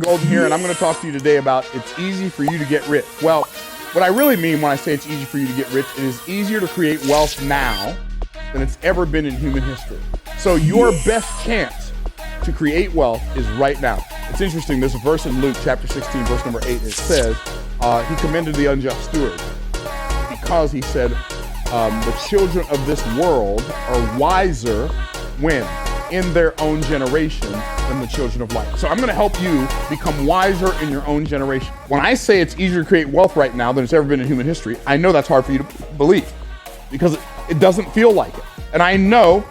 Golden here, and I'm going to talk to you today about it's easy for you to get rich. Well, what I really mean when I say it's easy for you to get rich, it is easier to create wealth now than it's ever been in human history. So your best chance to create wealth is right now. It's interesting, there's a verse in Luke chapter 16, verse number 8, it says, he commended the unjust steward because he said, the children of this world are wiser when in their own generation than the children of light. So I'm gonna help you become wiser in your own generation. When I say it's easier to create wealth right now than it's ever been in human history, I know that's hard for you to believe because it doesn't feel like it. And I know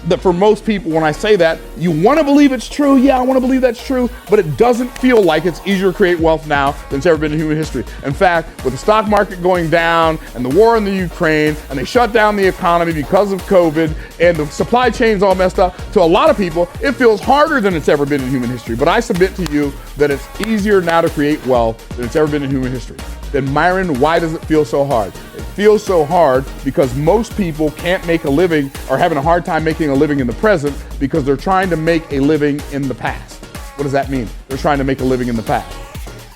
that for most people, when I say that, you wanna believe it's true. Yeah, I wanna believe that's true, but it doesn't feel like it's easier to create wealth now than it's ever been in human history. In fact, with the stock market going down and the war in the Ukraine, and they shut down the economy because of COVID, and the supply chain's all messed up, to a lot of people, it feels harder than it's ever been in human history. But I submit to you that it's easier now to create wealth than it's ever been in human history. Then Myron, why does it feel so hard? It feels so hard because most people can't make a living or having a hard time making a living in the present because they're trying to make a living in the past. What does that mean? They're trying to make a living in the past.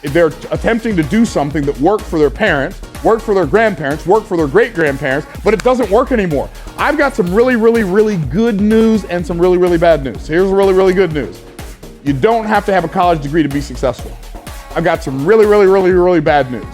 If they're attempting to do something that worked for their parents, worked for their grandparents, worked for their great-grandparents, but it doesn't work anymore. I've got some really good news and some really bad news. Here's really good news. You don't have to have a college degree to be successful. I've got some really bad news.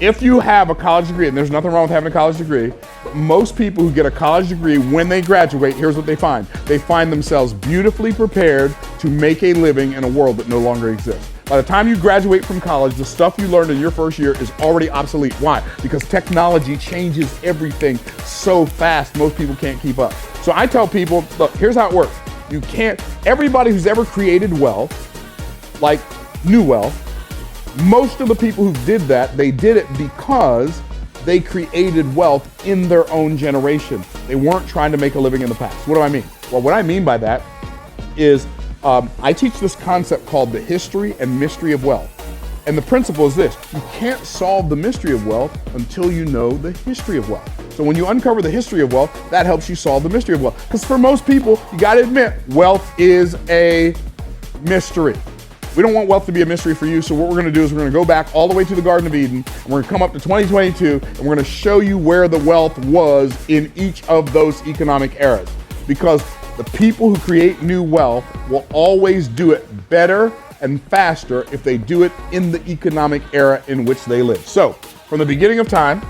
If you have a college degree, and there's nothing wrong with having a college degree, but most people who get a college degree, when they graduate, here's what they find. They find themselves beautifully prepared to make a living in a world that no longer exists. By the time you graduate from college, the stuff you learned in your first year is already obsolete. Why? Because technology changes everything so fast, most people can't keep up. So I tell people, look, here's how it works. You can't, everybody who's ever created wealth, like new wealth, most of the people who did that, they did it because they created wealth in their own generation. They weren't trying to make a living in the past. What do I mean? Well, what I mean by that is I teach this concept called the history and mystery of wealth. And the principle is this: you can't solve the mystery of wealth until you know the history of wealth. So when you uncover the history of wealth, that helps you solve the mystery of wealth. Because for most people, you gotta admit, wealth is a mystery. We don't want wealth to be a mystery for you, so what we're gonna do is we're gonna go back all the way to the Garden of Eden, and we're gonna come up to 2022, and we're gonna show you where the wealth was in each of those economic eras. Because the people who create new wealth will always do it better and faster if they do it in the economic era in which they live. So, from the beginning of time,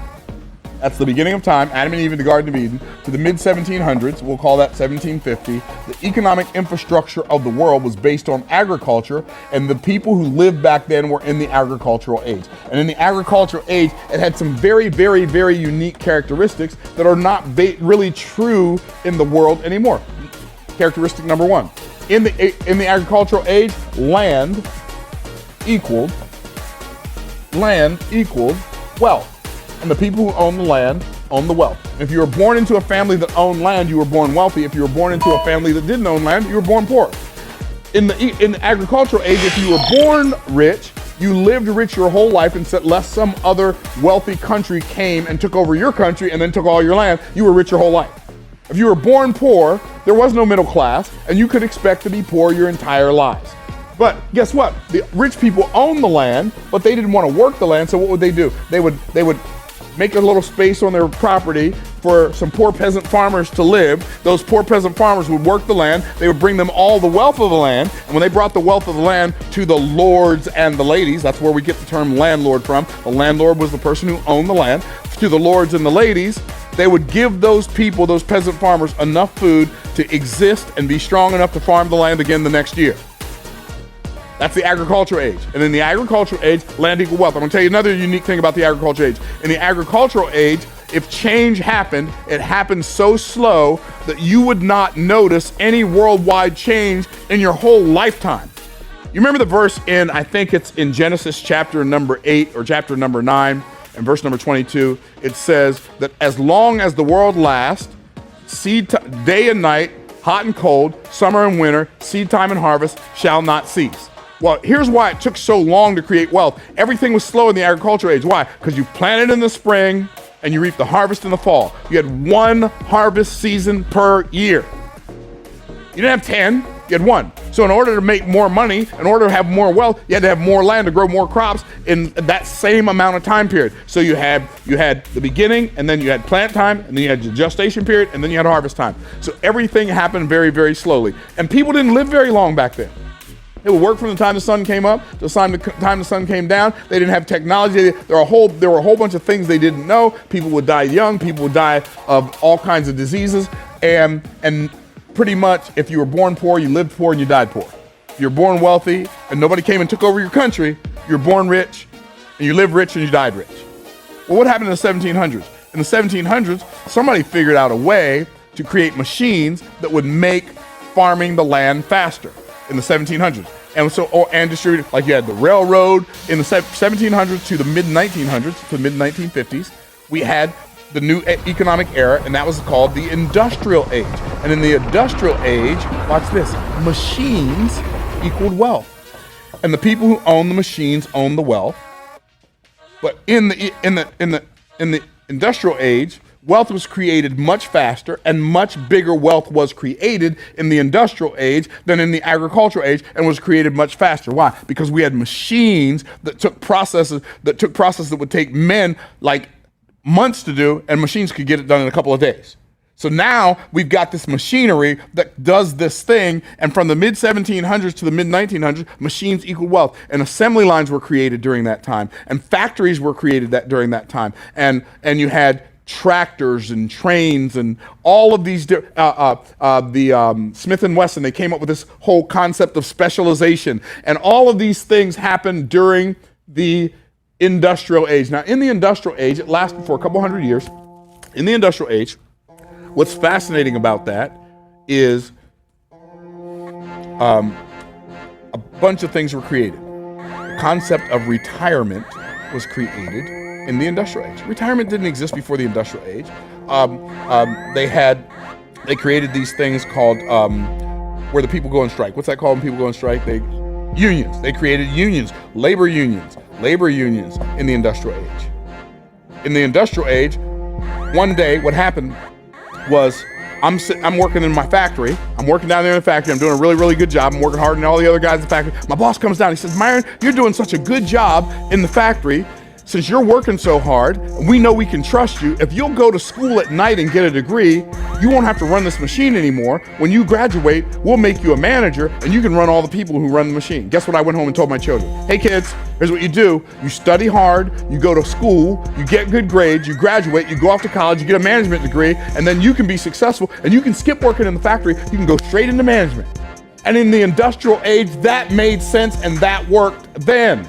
that's the beginning of time, Adam and Eve in the Garden of Eden, to the mid-1700s, we'll call that 1750, the economic infrastructure of the world was based on agriculture, and the people who lived back then were in the agricultural age. And in the agricultural age, it had some very unique characteristics that are not really true in the world anymore. Characteristic number one, in the agricultural age, land equaled wealth. And the people who own the land own the wealth. If you were born into a family that owned land, you were born wealthy. If you were born into a family that didn't own land, you were born poor. In the agricultural age, if you were born rich, you lived rich your whole life, and unless some other wealthy country came and took over your country and then took all your land, you were rich your whole life. If you were born poor, there was no middle class, and you could expect to be poor your entire lives. But guess what? The rich people owned the land, but they didn't want to work the land, so what would they do? They would make a little space on their property for some poor peasant farmers to live. Those poor peasant farmers would work the land. They would bring them all the wealth of the land. And when they brought the wealth of the land to the lords and the ladies, that's where we get the term landlord from. The landlord was the person who owned the land. To the lords and the ladies, they would give those people, those peasant farmers, enough food to exist and be strong enough to farm the land again the next year. That's the agricultural age. And in the agricultural age, land equal wealth. I'm gonna tell you another unique thing about the agricultural age. In the agricultural age, if change happened, it happened so slow that you would not notice any worldwide change in your whole lifetime. You remember the verse in, I think it's in Genesis chapter number 8 or chapter number 9 and verse number 22, it says that as long as the world lasts, day and night, hot and cold, summer and winter, seed time and harvest shall not cease. Well, here's why it took so long to create wealth. Everything was slow in the agricultural age. Why? Because you planted in the spring and you reap the harvest in the fall. You had one harvest season per year. You didn't have 10. You had one. So in order to make more money, in order to have more wealth, you had to have more land to grow more crops in that same amount of time period. So you had the beginning, and then you had plant time, and then you had the gestation period, and then you had harvest time. So everything happened very, very slowly. And people didn't live very long back then. It would work from the time the sun came up to the time the sun came down. They didn't have technology. There were a whole bunch of things they didn't know. People would die young. People would die of all kinds of diseases. And pretty much, if you were born poor, you lived poor and you died poor. If you're born wealthy and nobody came and took over your country, you're born rich and you live rich and you died rich. Well, what happened in the 1700s? In the 1700s, somebody figured out a way to create machines that would make farming the land faster. In the 1700s, and distributed, like you had the railroad in the 1700s to the mid 1900s to the mid 1950s. We had the new economic era, and that was called the industrial age. And in the industrial age, watch this: machines equaled wealth, and the people who own the machines own the wealth. But in the industrial age, wealth was created much faster, and much bigger wealth was created in the industrial age than in the agricultural age, and was created much faster. Why? Because we had machines that took processes that would take men like months to do, and machines could get it done in a couple of days. So now we've got this machinery that does this thing, and from the mid 1700s to the mid 1900s, machines equaled wealth, and assembly lines were created during that time, and factories were created during that time, and you had tractors and trains and all of these, Smith & Wesson, they came up with this whole concept of specialization, and all of these things happened during the industrial age. Now, in the industrial age, it lasted for a couple hundred years. In the industrial age, what's fascinating about that is a bunch of things were created. The concept of retirement was created in the industrial age. Retirement didn't exist before the industrial age. They created these things called where the people go on strike. What's that called when people go on strike? Unions. They created unions, labor unions in the industrial age. In the industrial age, one day what happened was I'm working in my factory. I'm working down there in the factory. I'm doing a really, really good job. I'm working harder than all the other guys in the factory. My boss comes down. He says, "Myron, you're doing such a good job in the factory. Since you're working so hard, we know we can trust you. If you'll go to school at night and get a degree, you won't have to run this machine anymore. When you graduate, we'll make you a manager, and you can run all the people who run the machine." Guess what I went home and told my children? "Hey kids, here's what you do. You study hard, you go to school, you get good grades, you graduate, you go off to college, you get a management degree, and then you can be successful, and you can skip working in the factory, you can go straight into management." And in the industrial age, that made sense, and that worked then.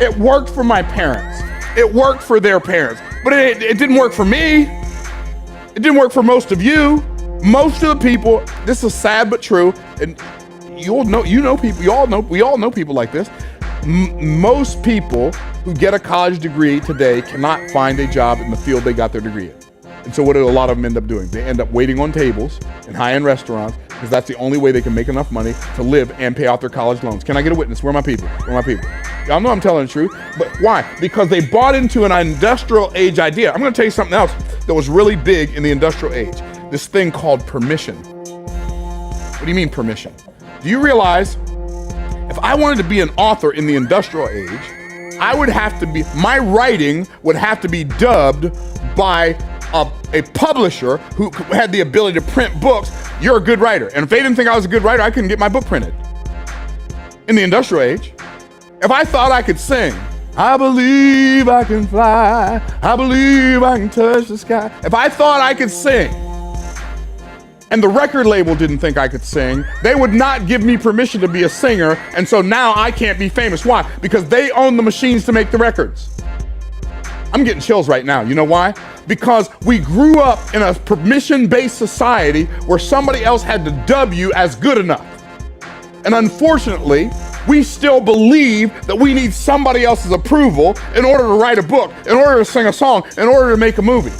It worked for my parents. It worked for their parents, but it didn't work for me. It didn't work for most of you. Most of the people, this is sad but true, and we all know people like this. Most people who get a college degree today cannot find a job in the field they got their degree in. And so what do a lot of them end up doing? They end up waiting on tables in high-end restaurants, because that's the only way they can make enough money to live and pay out their college loans. Can I get a witness? Where are my people? Where are my people? Y'all know I'm telling the truth, but why? Because they bought into an industrial age idea. I'm gonna tell you something else that was really big in the industrial age. This thing called permission. What do you mean permission? Do you realize if I wanted to be an author in the industrial age, my writing would have to be dubbed by a publisher who had the ability to print books. You're a good writer. And if they didn't think I was a good writer, I couldn't get my book printed. In the industrial age, if I thought I could sing, "I believe I can fly, I believe I can touch the sky." If I thought I could sing, and the record label didn't think I could sing, they would not give me permission to be a singer, and so now I can't be famous. Why? Because they own the machines to make the records. I'm getting chills right now. You know why? Because we grew up in a permission-based society where somebody else had to dub you as good enough. And unfortunately, we still believe that we need somebody else's approval in order to write a book, in order to sing a song, in order to make a movie.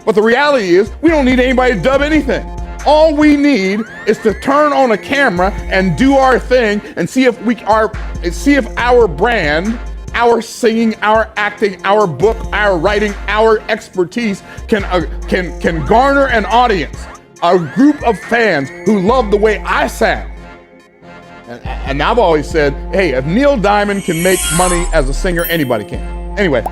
But the reality is, we don't need anybody to dub anything. All we need is to turn on a camera and do our thing and see if our brand, our singing, our acting, our book, our writing, our expertise can garner an audience, a group of fans who love the way I sound. And I've always said, hey, if Neil Diamond can make money as a singer, anybody can. Anyway,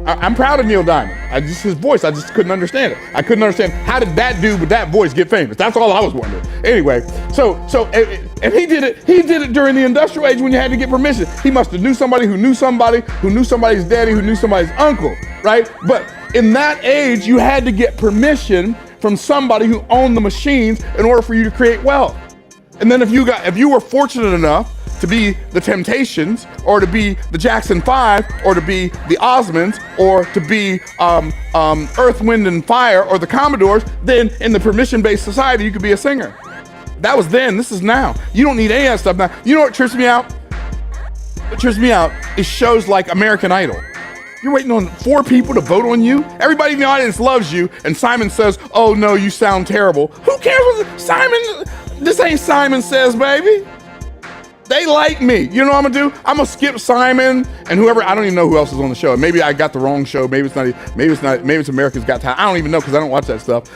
I'm proud of Neil Diamond. His voice, I just couldn't understand it. I couldn't understand, how did that dude with that voice get famous? That's all I was wondering. Anyway, and he did it during the industrial age when you had to get permission. He must have knew somebody who knew somebody who knew somebody's daddy who knew somebody's uncle, right? But in that age, you had to get permission from somebody who owned the machines in order for you to create wealth. And then if you were fortunate enough to be the Temptations, or to be the Jackson 5, or to be the Osmonds, or to be Earth, Wind, and Fire, or the Commodores, then in the permission-based society, you could be a singer. That was then, this is now. You don't need any of that stuff now. You know what trips me out? What trips me out is shows like American Idol. You're waiting on 4 people to vote on you? Everybody in the audience loves you, and Simon says, oh no, you sound terrible. Who cares what Simon, this ain't Simon Says, baby. They like me. You know what I'm gonna do? I'm gonna skip Simon and whoever. I don't even know who else is on the show. Maybe I got the wrong show. Maybe it's America's Got Talent. I don't even know because I don't watch that stuff.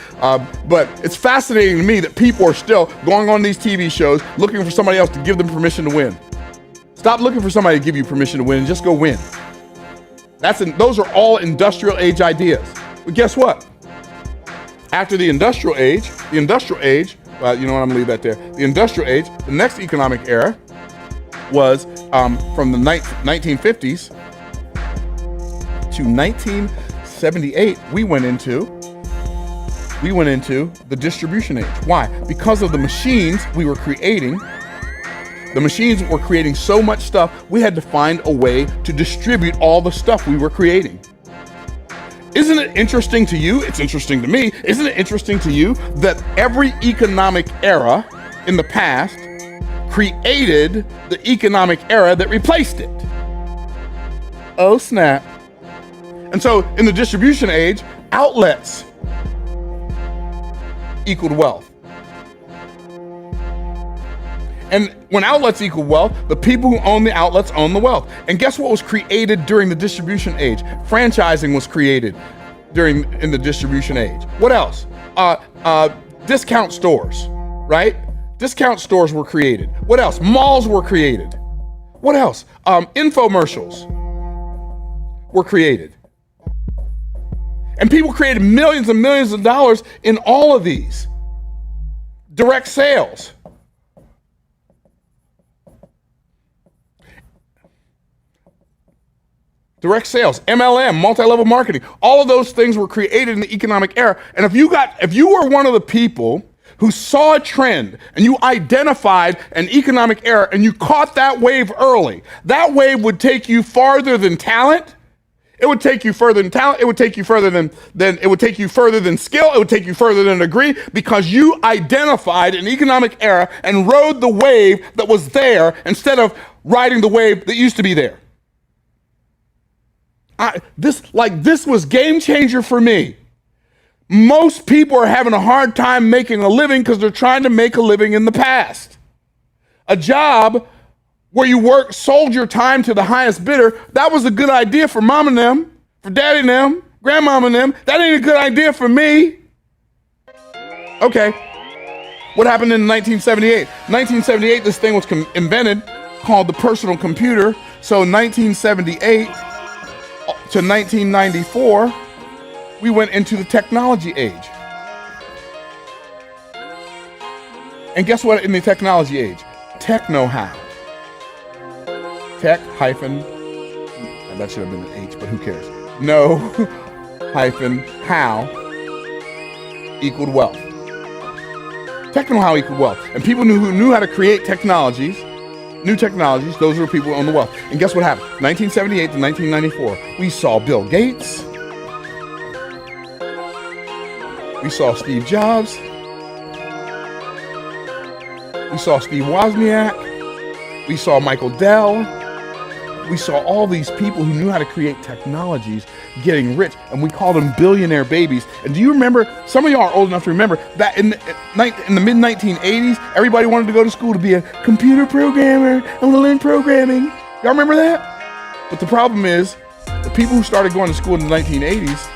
But it's fascinating to me that people are still going on these TV shows looking for somebody else to give them permission to win. Stop looking for somebody to give you permission to win and just go win. Those are all industrial age ideas. But guess what? After the industrial age, well, you know what, I'm gonna leave that there. The industrial age, the next economic era was from the 1950s to 1978, we went into the distribution age. Why? Because of the machines we were creating. The machines were creating so much stuff, we had to find a way to distribute all the stuff we were creating. Isn't it interesting to you? It's interesting to me. Isn't it interesting to you that every economic era in the past created the economic era that replaced it? Oh, snap. And so in the distribution age, outlets equaled wealth. And when outlets equal wealth, the people who own the outlets own the wealth. And guess what was created during the distribution age? Franchising was created in the distribution age. What else? Discount stores, right? Discount stores were created. What else? Malls were created. What else? Infomercials were created. And people created millions and millions of dollars in all of these. Direct sales. Direct sales, MLM, multi-level marketing, all of those things were created in the economic era. And if you were one of the people who saw a trend and you identified an economic era and you caught that wave early, that wave would take you farther than talent. It would take you further than talent. It would take you further than it would take you further than skill. It would take you further than a degree, because you identified an economic era and rode the wave that was there instead of riding the wave that used to be there. This was game changer for me. Most people are having a hard time making a living because they're trying to make a living in the past. A job where you sold your time to the highest bidder, that was a good idea for mom and them, for daddy and them, grandmama and them. That ain't a good idea for me. Okay. What happened in 1978? 1978, this thing was invented called the personal computer. So 1978 to 1994, we went into the technology age. And guess what in the technology age? Tech know-how. Tech hyphen, that should have been an H, but who cares? Know hyphen how equaled wealth. Tech know-how equaled wealth. And people who knew how to create technologies, new technologies, those were people who owned the wealth. And guess what happened? 1978 to 1994, we saw Bill Gates. We saw Steve Jobs. We saw Steve Wozniak. We saw Michael Dell. We saw all these people who knew how to create technologies getting rich, and we called them billionaire babies. And do you remember, some of y'all are old enough to remember, that in the mid-1980s, everybody wanted to go to school to be a computer programmer. I want to learn programming. Y'all remember that? But the problem is, the people who started going to school in the 1980s,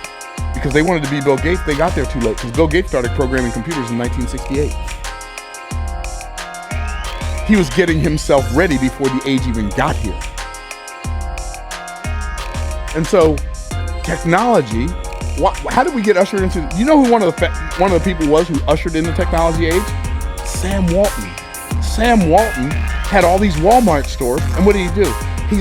because they wanted to be Bill Gates, they got there too late, because Bill Gates started programming computers in 1968. He was getting himself ready before the age even got here. And so technology, how did we get ushered into, you know who one of the people was who ushered in the technology age? Sam Walton. Sam Walton had all these Walmart stores, and what did he do? He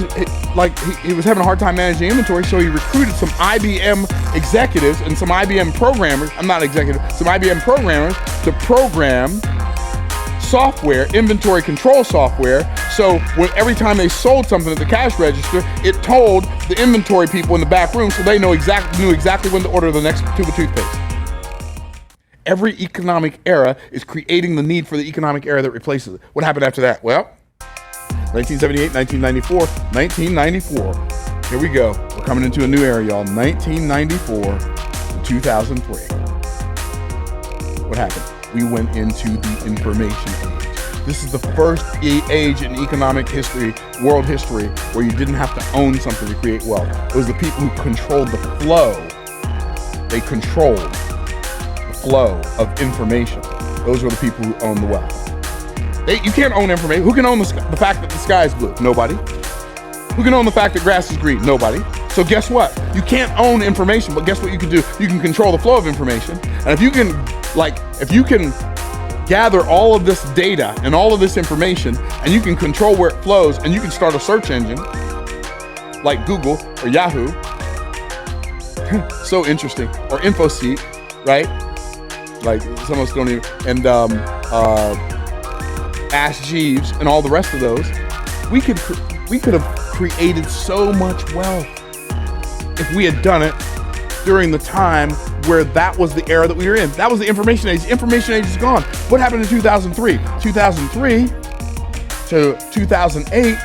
was having a hard time managing inventory, so he recruited some IBM executives and some IBM programmers, some IBM programmers to program software, inventory control software, so every time they sold something at the cash register, it told the inventory people in the back room so they knew exactly when to order the next tube of toothpaste. Every economic era is creating the need for the economic era that replaces it. What happened after that? Well, 1978, 1994, 1994. Here we go. We're coming into a new era, y'all. 1994 to 2003. What happened? We went into the information age. This is the first age in economic history, world history, where you didn't have to own something to create wealth. It was the people who controlled the flow. They controlled the flow of information. Those were the people who owned the wealth. You can't own information. Who can own the fact that the sky is blue? Nobody. Who can own the fact that grass is green? Nobody. So guess what? You can't own information, but guess what you can do? You can control the flow of information. And if you can gather all of this data and all of this information, and you can control where it flows, and you can start a search engine like Google or Yahoo, so interesting, or InfoSeek, right? Like some of us don't even, and Ask Jeeves and all the rest of those, we could have created so much wealth if we had done it during the time where that was the era that we were in. That was the information age. The information age is gone. What happened in 2003? 2003 to 2008,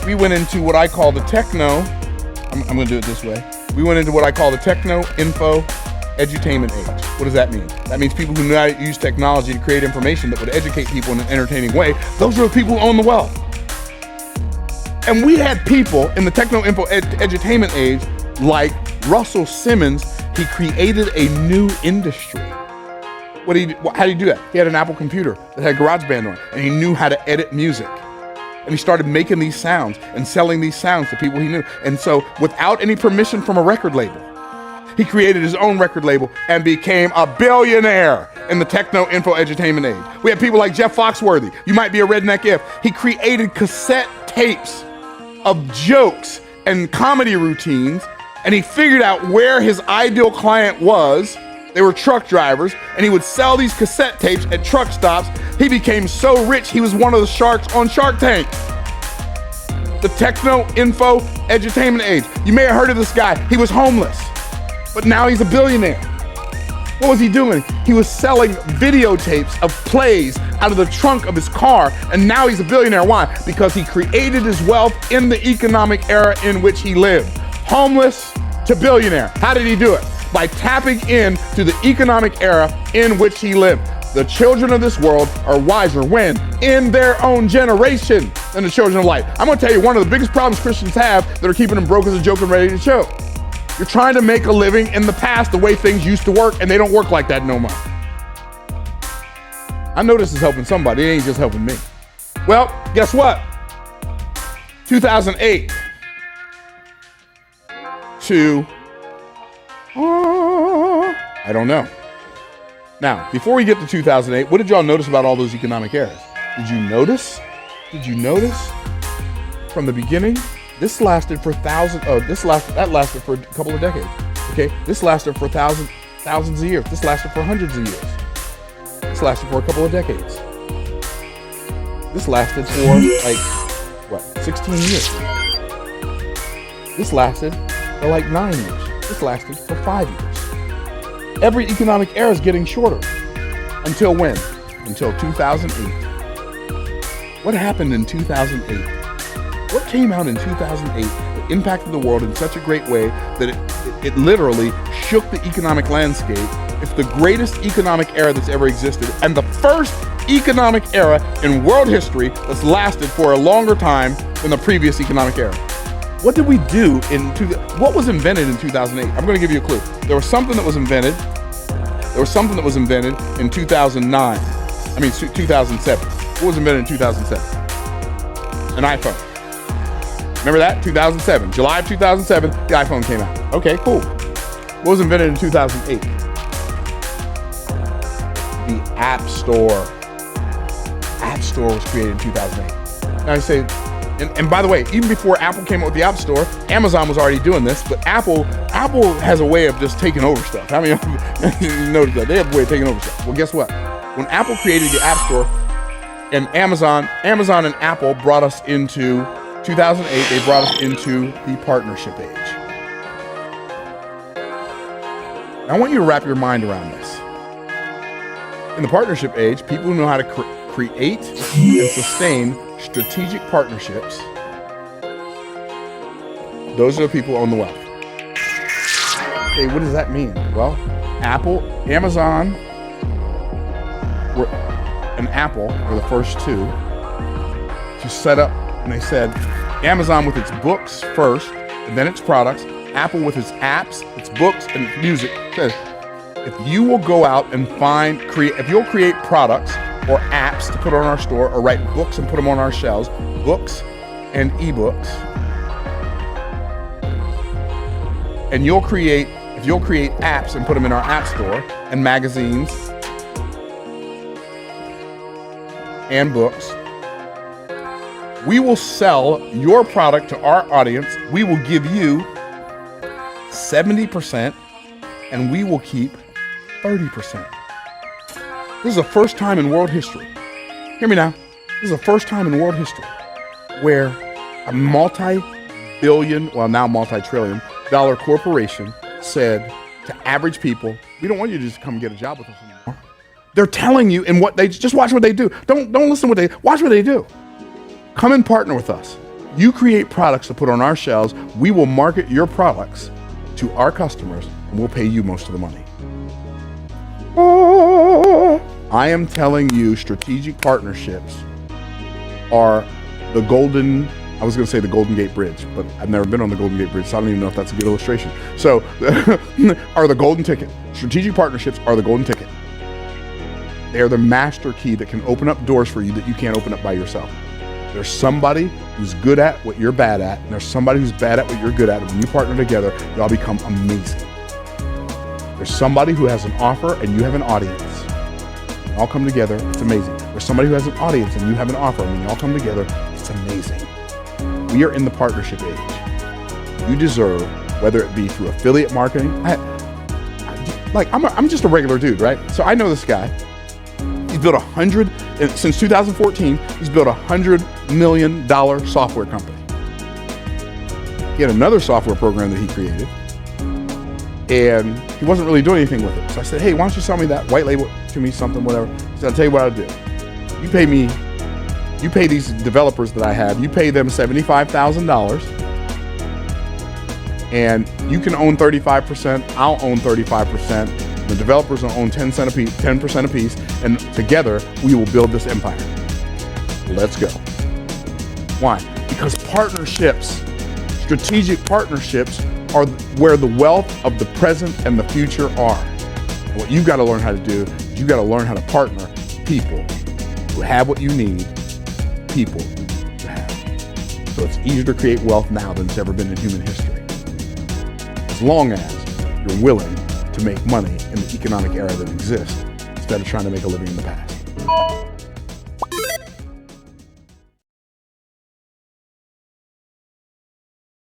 we went into what I call the techno, I'm gonna do it this way. We went into what I call the techno, info, edutainment age. What does that mean? That means people who know how to use technology to create information that would educate people in an entertaining way. Those are the people who own the wealth. And we had people in the techno, info, edutainment age like Russell Simmons. He created a new industry. How did he do that? He had an Apple computer that had GarageBand on, and he knew how to edit music. And he started making these sounds and selling these sounds to people he knew. And so without any permission from a record label, he created his own record label and became a billionaire in the techno, info, edutainment age. We have people like Jeff Foxworthy. You might be a redneck if. He created cassette tapes of jokes and comedy routines, and he figured out where his ideal client was. They were truck drivers, and he would sell these cassette tapes at truck stops. He became so rich, he was one of the sharks on Shark Tank. The techno, info, edutainment age. You may have heard of this guy. He was homeless, but now he's a billionaire. What was he doing? He was selling videotapes of plays out of the trunk of his car, and now he's a billionaire. Why? Because he created his wealth in the economic era in which he lived. Homeless to billionaire. How did he do it? By tapping into the economic era in which he lived. The children of this world are wiser when? In their own generation than the children of light. I'm gonna tell you one of the biggest problems Christians have that are keeping them broke as a joke and ready to choke. You're trying to make a living in the past the way things used to work, and they don't work like that no more. I know this is helping somebody, it ain't just helping me. Well, guess what? 2008 to, I don't know. Now, before we get to 2008, what did y'all notice about all those economic eras? Did you notice from the beginning? This lasted for that lasted for a couple of decades. Okay, this lasted for thousands of years. This lasted for hundreds of years. This lasted for a couple of decades. This lasted for 16 years. This lasted for 9 years. This lasted for 5 years. Every economic era is getting shorter. Until when? Until 2008. What happened in 2008? What came out in 2008 that impacted the world in such a great way that it literally shook the economic landscape? It's the greatest economic era that's ever existed, and the first economic era in world history that's lasted for a longer time than the previous economic era. What did we do what was invented in 2008? I'm going to give you a clue. There was something that was invented. There was something that was invented in 2007. What was invented in 2007? An iPhone. Remember that? 2007. July of 2007, the iPhone came out. Okay, cool. What was invented in 2008? The App Store. App Store was created in 2008. Now you say, and by the way, even before Apple came up with the App Store, Amazon was already doing this, but Apple has a way of just taking over stuff. How many of you noticed that? They have a way of taking over stuff. Well, guess what? When Apple created the App Store, and Amazon and Apple brought us into 2008, they brought us into the partnership age. I want you to wrap your mind around this. In the partnership age, people who know how to create and sustain strategic partnerships, those are the people who own the wealth. Okay, what does that mean? Well, Amazon, and Apple were the first two to set up, and they said Amazon with its books first, and then its products, Apple with its apps, its books, and music, says if you will go out and if you'll create products or apps to put on our store, or write books and put them on our shelves, books and ebooks, and if you'll create apps and put them in our app store, and magazines and books, we will sell your product to our audience. We will give you 70% and we will keep 30%. This is the first time in world history. Hear me now. This is the first time in world history where a multi-billion, well now multi-trillion dollar corporation said to average people, we don't want you to just come and get a job with us anymore. They're telling you, and just watch what they do. Don't listen to watch what they do. Come and partner with us. You create products to put on our shelves. We will market your products to our customers, and we'll pay you most of the money. I am telling you, strategic partnerships are the golden, I was going to say the Golden Gate Bridge, but I've never been on the Golden Gate Bridge, so I don't even know if that's a good illustration. So, are the golden ticket. Strategic partnerships are the golden ticket. They are the master key that can open up doors for you that you can't open up by yourself. There's somebody who's good at what you're bad at, and there's somebody who's bad at what you're good at, and when you partner together, y'all become amazing. There's somebody who has an offer, and you have an audience. When y'all come together, it's amazing. There's somebody who has an audience, and you have an offer, and when y'all come together, it's amazing. We are in the partnership age. You deserve, whether it be through affiliate marketing. I'm just a regular dude, right? So I know this guy. He's built since 2014, he's built $100 million software company. He had another software program that he created, and he wasn't really doing anything with it. So I said, hey, why don't you sell me that, white label to me, something, whatever. He said, I'll tell you what I'll do. You pay these developers that I have, you pay them $75,000, and you can own 35%, I'll own 35%, the developers will own 10% a piece, and together we will build this empire. Let's go. Why? Because partnerships, strategic partnerships, are where the wealth of the present and the future are. And what you've got to learn how to do is you've got to learn how to partner people who have what you need, people to have. So it's easier to create wealth now than it's ever been in human history, as long as you're willing to make money in the economic era that exists instead of trying to make a living in the past.